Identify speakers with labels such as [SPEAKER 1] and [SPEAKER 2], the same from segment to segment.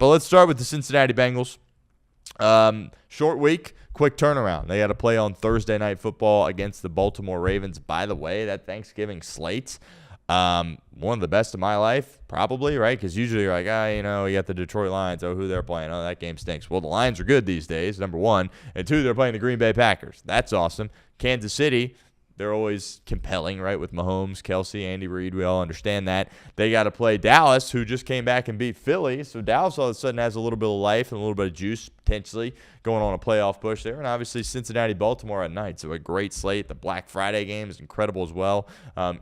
[SPEAKER 1] But let's start with the Cincinnati Bengals. Short week, quick turnaround. They got to play on Thursday Night Football against the Baltimore Ravens. By the way, that Thanksgiving slate, one of the best of my life, probably, right? Because usually you're like, you got the Detroit Lions. Oh, who they're playing. Oh, that game stinks. Well, the Lions are good these days, number one. And two, they're playing the Green Bay Packers. That's awesome. Kansas City, they're always compelling, right, with Mahomes, Kelsey, Andy Reid. We all understand that. They got to play Dallas, who just came back and beat Philly. So Dallas all of a sudden has a little bit of life and a little bit of juice, potentially, going on a playoff push there. And obviously Cincinnati, Baltimore at night. So a great slate. The Black Friday game is incredible as well.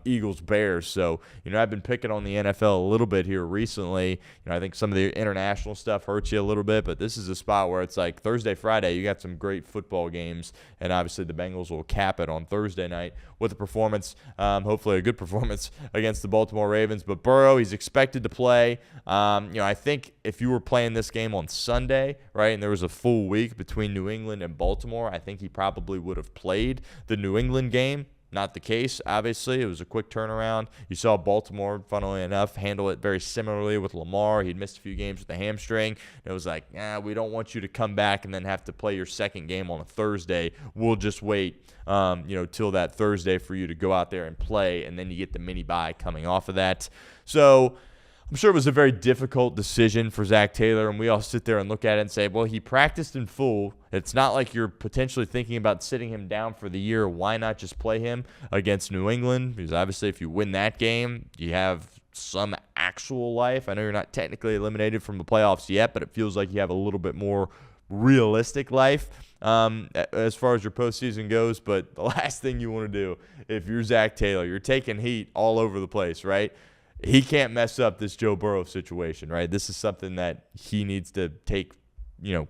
[SPEAKER 1] Eagles, Bears. So, I've been picking on the NFL a little bit here recently. I think some of the international stuff hurts you a little bit, but this is a spot where it's like Thursday, Friday, you got some great football games, and obviously the Bengals will cap it on Thursday night with a performance, hopefully a good performance against the Baltimore Ravens. But Burrow, he's expected to play. I think if you were playing this game on Sunday, right, and there was a full week between New England and Baltimore, I think he probably would have played the New England game. Not the case, obviously. It was a quick turnaround. You saw Baltimore, funnily enough, handle it very similarly with Lamar. He'd missed a few games with a hamstring. It was like, we don't want you to come back and then have to play your second game on a Thursday. We'll just wait, till that Thursday for you to go out there and play, and then you get the mini bye coming off of that. So I'm sure it was a very difficult decision for Zac Taylor, and we all sit there and look at it and say, well, he practiced in full. It's not like you're potentially thinking about sitting him down for the year. Why not just play him against New England? Because obviously if you win that game, you have some actual life. I know you're not technically eliminated from the playoffs yet, but it feels like you have a little bit more realistic life as far as your postseason goes. But the last thing you want to do, if you're Zac Taylor, you're taking heat all over the place, right? He can't mess up this Joe Burrow situation, right? This is something that he needs to take,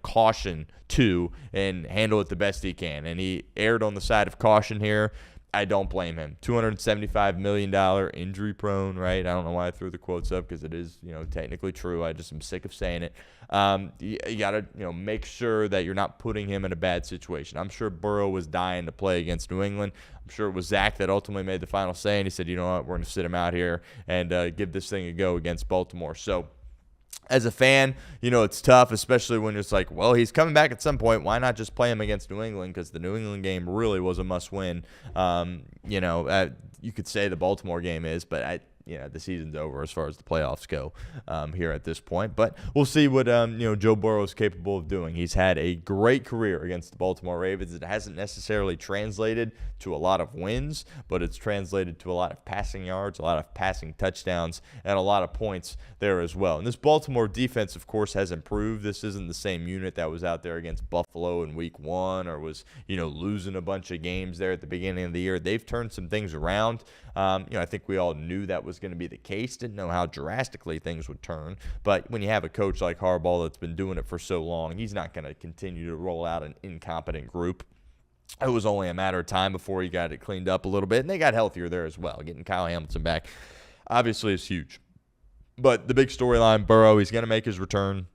[SPEAKER 1] caution to and handle it the best he can. And he erred on the side of caution here. I don't blame him. $275 million injury prone, right? I don't know why I threw the quotes up because it is, technically true. I just am sick of saying it. You got to, make sure that you're not putting him in a bad situation. I'm sure Burrow was dying to play against New England. I'm sure it was Zach that ultimately made the final say, and he said, you know what, we're going to sit him out here and give this thing a go against Baltimore. So, as a fan, it's tough, especially when it's like, well, he's coming back at some point. Why not just play him against New England? Because the New England game really was a must-win. You could say the Baltimore game is, but the season's over as far as the playoffs go here at this point. But we'll see what Joe Burrow is capable of doing. He's had a great career against the Baltimore Ravens. It hasn't necessarily translated to a lot of wins, but it's translated to a lot of passing yards, a lot of passing touchdowns, and a lot of points there as well. And this Baltimore defense, of course, has improved. This isn't the same unit that was out there against Buffalo in week one or was, losing a bunch of games there at the beginning of the year. They've turned some things around. I think we all knew that was going to be the case. Didn't know how drastically things would turn. But when you have a coach like Harbaugh that's been doing it for so long, he's not going to continue to roll out an incompetent group. It was only a matter of time before he got it cleaned up a little bit, and they got healthier there as well. Getting Kyle Hamilton back obviously is huge. But the big storyline, Burrow, he's going to make his return.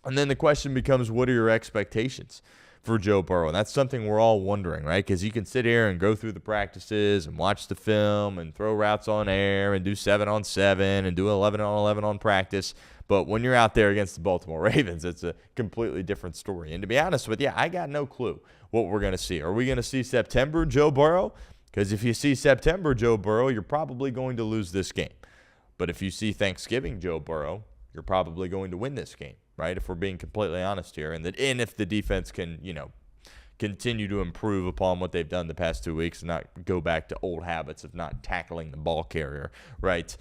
[SPEAKER 1] And then the question becomes, what are your expectations for Joe Burrow? And that's something we're all wondering, right? Because you can sit here and go through the practices and watch the film and throw routes on air and do 7-on-7 and do 11-on-11 on practice. But when you're out there against the Baltimore Ravens, it's a completely different story. And to be honest with you, I got no clue what we're going to see. Are we going to see September Joe Burrow? Because if you see September Joe Burrow, you're probably going to lose this game. But if you see Thanksgiving Joe Burrow, you're probably going to win this game, right? If we're being completely honest here. And if the defense can, continue to improve upon what they've done the past 2 weeks and not go back to old habits of not tackling the ball carrier, right?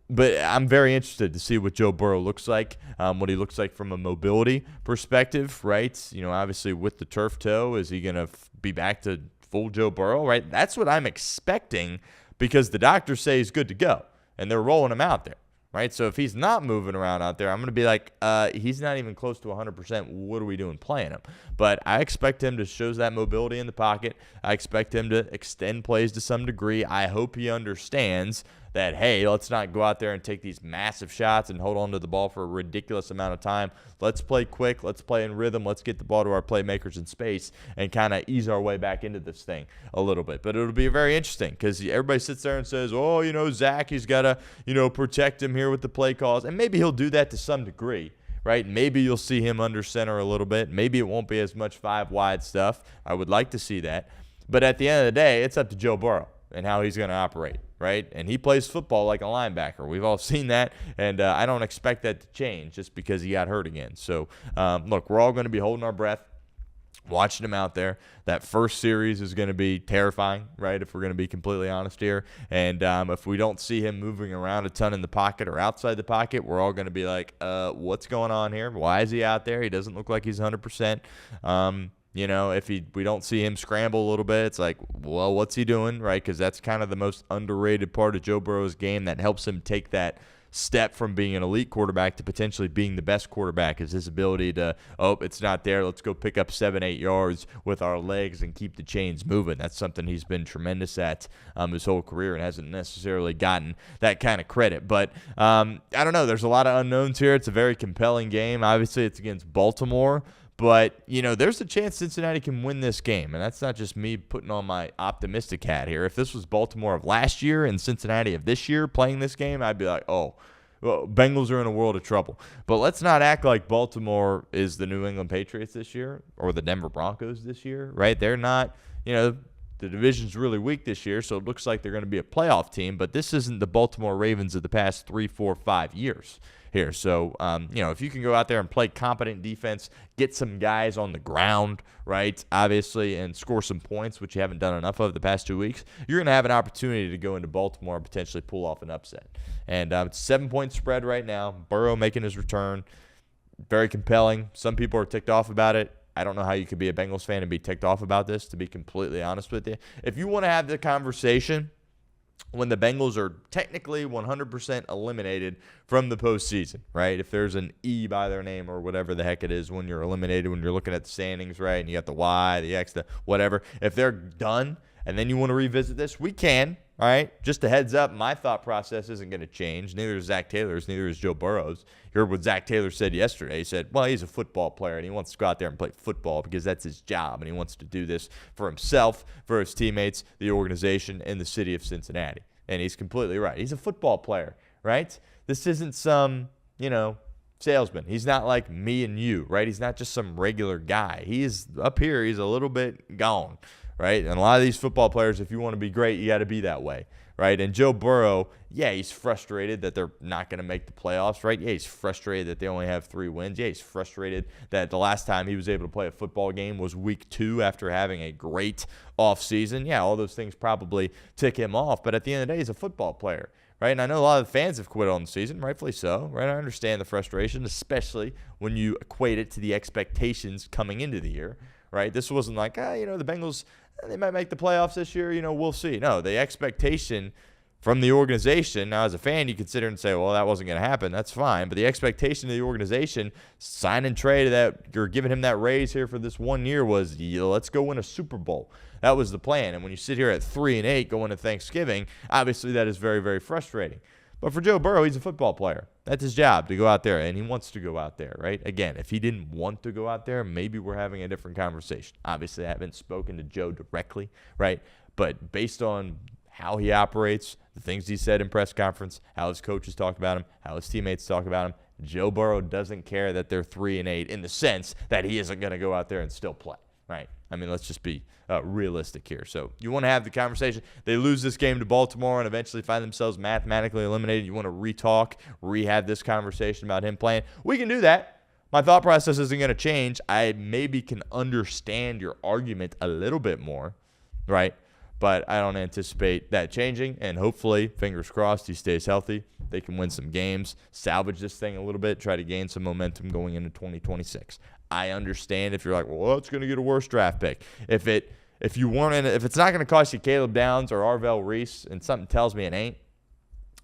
[SPEAKER 1] But I'm very interested to see what Joe Burrow looks like, what he looks like from a mobility perspective, right? Obviously with the turf toe, is he going to be back to full Joe Burrow, right? That's what I'm expecting because the doctors say he's good to go, and they're rolling him out there, right? So if he's not moving around out there, I'm going to be like, he's not even close to 100%. What are we doing playing him? But I expect him to show that mobility in the pocket. I expect him to extend plays to some degree. I hope he understands that, hey, let's not go out there and take these massive shots and hold on to the ball for a ridiculous amount of time. Let's play quick. Let's play in rhythm. Let's get the ball to our playmakers in space and kind of ease our way back into this thing a little bit. But it'll be very interesting because everybody sits there and says, oh, Zac, he's got to, protect him here with the play calls. And maybe he'll do that to some degree. Right? Maybe you'll see him under center a little bit. Maybe it won't be as much 5-wide stuff. I would like to see that. But at the end of the day, it's up to Joe Burrow and how he's going to operate, right? And he plays football like a linebacker. We've all seen that, and I don't expect that to change just because he got hurt again. So, look, we're all going to be holding our breath, watching him out there. That first series is going to be terrifying, right, if we're going to be completely honest here. And if we don't see him moving around a ton in the pocket or outside the pocket, we're all going to be like, what's going on here? Why is he out there? He doesn't look like he's 100%. If we don't see him scramble a little bit, it's like, well, what's he doing, right? Because that's kind of the most underrated part of Joe Burrow's game that helps him take that step from being an elite quarterback to potentially being the best quarterback, is his ability to, it's not there, let's go pick up 7-8 yards with our legs and keep the chains moving. That's something he's been tremendous at his whole career and hasn't necessarily gotten that kind of credit. But I don't know. There's a lot of unknowns here. It's a very compelling game. Obviously, it's against Baltimore. But, there's a chance Cincinnati can win this game, and that's not just me putting on my optimistic hat here. If this was Baltimore of last year and Cincinnati of this year playing this game, I'd be like, well, Bengals are in a world of trouble. But let's not act like Baltimore is the New England Patriots this year or the Denver Broncos this year, right? They're not, the division's really weak this year, so it looks like they're going to be a playoff team, but this isn't the Baltimore Ravens of the past 3, 4, 5 years. Here. So, if you can go out there and play competent defense, get some guys on the ground, right, obviously, and score some points, which you haven't done enough of the past 2 weeks, you're going to have an opportunity to go into Baltimore and potentially pull off an upset. And it's a 7-point spread right now. Burrow making his return. Very compelling. Some people are ticked off about it. I don't know how you could be a Bengals fan and be ticked off about this, to be completely honest with you. If you want to have the conversation when the Bengals are technically 100% eliminated from the postseason, right? If there's an E by their name or whatever the heck it is when you're eliminated, when you're looking at the standings, right? And you got the Y, the X, the whatever. If they're done and then you want to revisit this, we can, all right? Just a heads up, my thought process isn't going to change. Neither is Zac Taylor's, neither is Joe Burrow's. You heard what Zac Taylor said yesterday. He said, well, he's a football player, and he wants to go out there and play football because that's his job, and he wants to do this for himself, for his teammates, the organization, and the city of Cincinnati. And he's completely right. He's a football player, right? This isn't some, salesman. He's not like me and you, right? He's not just some regular guy. He is up here. He's a little bit gone, right? And a lot of these football players, if you want to be great, you got to be that way, right? And Joe Burrow, yeah, he's frustrated that they're not going to make the playoffs, right? Yeah, he's frustrated that they only have 3 wins. Yeah, he's frustrated that the last time he was able to play a football game was week 2 after having a great offseason. Yeah, all those things probably tick him off. But at the end of the day, he's a football player, right? And I know a lot of the fans have quit on the season, rightfully so, right? I understand the frustration, especially when you equate it to the expectations coming into the year, right? This wasn't like, the Bengals, they might make the playoffs this year, we'll see. No, the expectation from the organization, now as a fan, you consider and say, well, that wasn't going to happen. That's fine. But the expectation of the organization, sign and trade that you're giving him that raise here for this 1 year was, let's go win a Super Bowl. That was the plan. And when you sit here at 3-8 going to Thanksgiving, obviously that is very, very frustrating. But for Joe Burrow, he's a football player. That's his job, to go out there, and he wants to go out there, right? Again, if he didn't want to go out there, maybe we're having a different conversation. Obviously, I haven't spoken to Joe directly, right? But based on how he operates, the things he said in press conference, how his coaches talk about him, how his teammates talk about him, Joe Burrow doesn't care that they're 3-8 in the sense that he isn't going to go out there and still play, right? I mean, let's just be realistic here. So you want to have the conversation. They lose this game to Baltimore and eventually find themselves mathematically eliminated. You want to rehab this conversation about him playing. We can do that. My thought process isn't going to change. I maybe can understand your argument a little bit more, right? But I don't anticipate that changing, and hopefully, fingers crossed, he stays healthy. They can win some games, salvage this thing a little bit, try to gain some momentum going into 2026. I understand if you're like, well, it's going to get a worse draft pick. If it's not going to cost you Caleb Downs or Arvell Reese, and something tells me it ain't,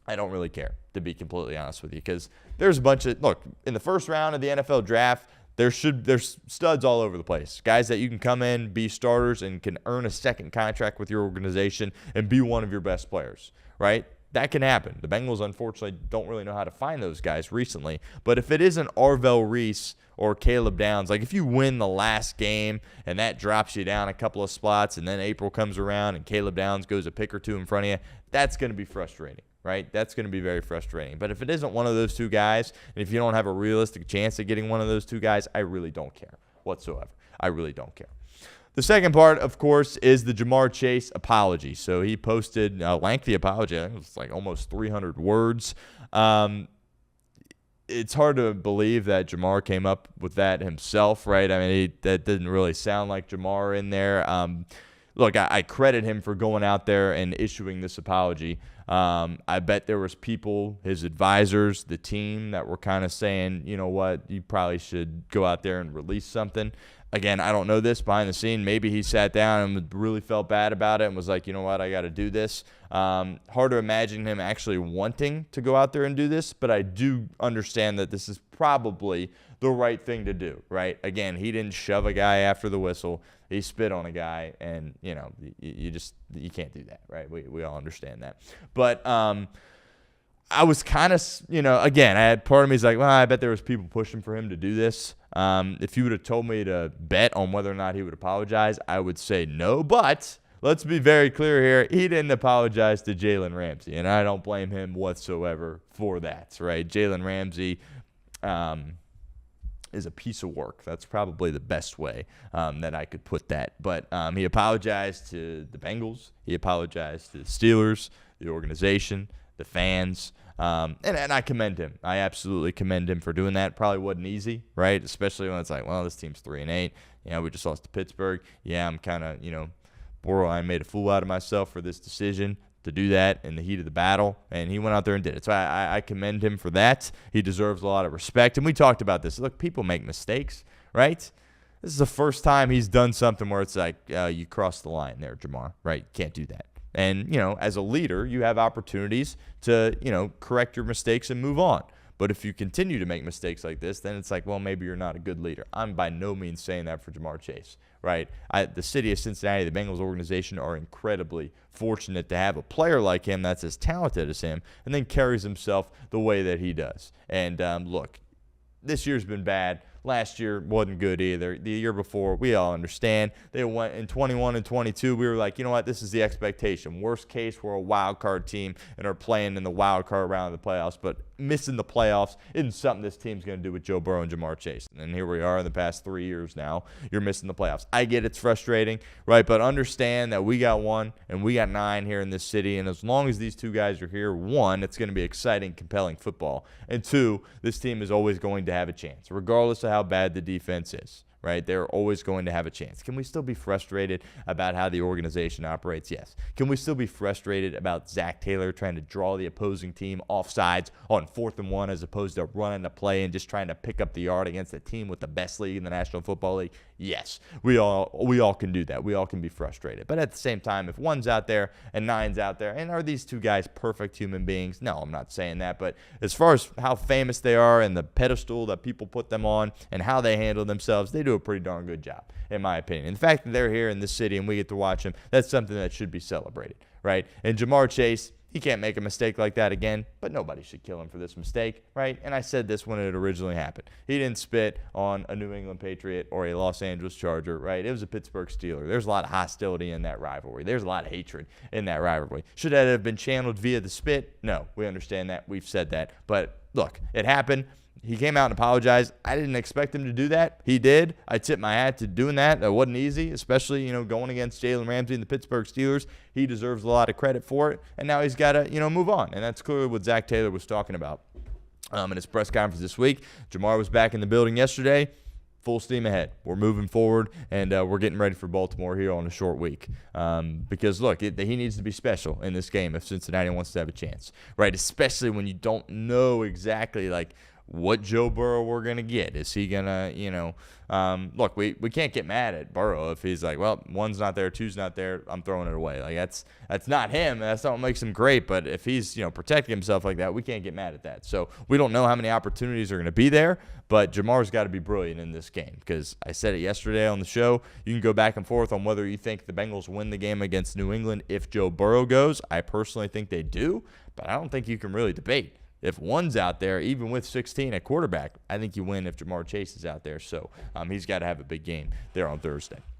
[SPEAKER 1] I don't really care, to be completely honest with you, because there's a bunch of, look, in the first round of the NFL draft, there's studs all over the place. Guys that you can come in, be starters, and can earn a second contract with your organization and be one of your best players, right? That can happen. The Bengals, unfortunately, don't really know how to find those guys recently. But if it isn't Arvell Reese or Caleb Downs, like if you win the last game and that drops you down a couple of spots and then April comes around and Caleb Downs goes a pick or two in front of you, that's going to be frustrating, right? That's going to be very frustrating. But if it isn't one of those two guys, and if you don't have a realistic chance of getting one of those two guys, I really don't care whatsoever. I really don't care. The second part, of course, is the Jamar Chase apology. So he posted a lengthy apology. I think it was like almost 300 words. It's hard to believe that Jamar came up with that himself, right? I mean, that didn't really sound like Jamar in there. Look, I credit him for going out there and issuing this apology. I bet there was people, his advisors, the team, that were kind of saying, you know what, you probably should go out there and release something. Again, I don't know this behind the scene. Maybe he sat down and really felt bad about it and was like, you know what, I got to do this. Hard to imagine him actually wanting to go out there and do this, but I do understand that this is probably the right thing to do, right? Again, he didn't shove a guy after the whistle. He spit on a guy, and, you know, you can't do that, right? We all understand that. But I was kind of, you know, again, I had part of me is like, well, I bet there was people pushing for him to do this. If you would have told me to bet on whether or not he would apologize, I would say no. But let's be very clear here. He didn't apologize to Jalen Ramsey, and I don't blame him whatsoever for that, right? Jalen Ramsey is a piece of work. That's probably the best way that I could put that. But he apologized to the Bengals. He apologized to the Steelers, the organization, the fans. And I commend him. I absolutely commend him for doing that. Probably wasn't easy, right? Especially when it's like, well, this team's 3-8. You know, we just lost to Pittsburgh. Yeah, I'm kind of, you know, borderline made a fool out of myself for this decision to do that in the heat of the battle, and he went out there and did it. So I commend him for that. He deserves a lot of respect. And we talked about this. Look, people make mistakes, right? This is the first time he's done something where it's like, you crossed the line there, Jamar, right? Can't do that. And, you know, as a leader, you have opportunities to, you know, correct your mistakes and move on. But if you continue to make mistakes like this, then it's like, well, maybe you're not a good leader. I'm by no means saying that for Jamar Chase, right? The city of Cincinnati, the Bengals organization, are incredibly fortunate to have a player like him that's as talented as him and then carries himself the way that he does. And, look, this year's been bad. Last year wasn't good either. The year before, we all understand. They went in 21 and 22. We were like, you know what? This is the expectation. Worst case, we're a wild card team and are playing in the wild card round of the playoffs. But missing the playoffs isn't something this team's going to do with Joe Burrow and Jamar Chase. And here we are in the past 3 years now. You're missing the playoffs. I get it's frustrating, right? But understand that we got 1 and we got 9 here in this city. And as long as these two guys are here, 1, it's going to be exciting, compelling football. And 2, this team is always going to have a chance, regardless of how bad the defense is, right? They're always going to have a chance. Can we still be frustrated about how the organization operates? Yes. Can we still be frustrated about Zac Taylor trying to draw the opposing team off sides on 4th and 1 as opposed to running the play and just trying to pick up the yard against a team with the best league in the National Football League? Yes. We all can do that. We all can be frustrated. But at the same time, if 1's out there and 9's out there, and are these two guys perfect human beings? No, I'm not saying that. But as far as how famous they are and the pedestal that people put them on and how they handle themselves, they do a pretty darn good job, in my opinion. And the fact that they're here in this city and we get to watch them, that's something that should be celebrated, right? And Jamar Chase, he can't make a mistake like that again, but nobody should kill him for this mistake, right? And I said this when it originally happened. He didn't spit on a New England Patriot or a Los Angeles Charger, right? It was a Pittsburgh Steeler. There's a lot of hostility in that rivalry. There's a lot of hatred in that rivalry. Should that have been channeled via the spit? No, we understand that. We've said that. But look, it happened. He came out and apologized. I didn't expect him to do that. He did. I tip my hat to doing that. That wasn't easy, especially, you know, going against Jalen Ramsey and the Pittsburgh Steelers. He deserves a lot of credit for it. And now he's got to, you know, move on. And that's clearly what Zac Taylor was talking about in his press conference this week. Jamar was back in the building yesterday. Full steam ahead. We're moving forward, and we're getting ready for Baltimore here on a short week. Because, look, he needs to be special in this game if Cincinnati wants to have a chance, right? Especially when you don't know exactly, like, what Joe Burrow we're going to get. Is he going to, look, we can't get mad at Burrow if he's like, well, one's not there, two's not there, I'm throwing it away. Like, that's not him. That's not what makes him great. But if he's, protecting himself like that, we can't get mad at that. So we don't know how many opportunities are going to be there, but Jamar's got to be brilliant in this game, because I said it yesterday on the show. You can go back and forth on whether you think the Bengals win the game against New England if Joe Burrow goes. I personally think they do, but I don't think you can really debate. If one's out there, even with 16 at quarterback, I think you win if Jamar Chase is out there. So he's got to have a big game there on Thursday.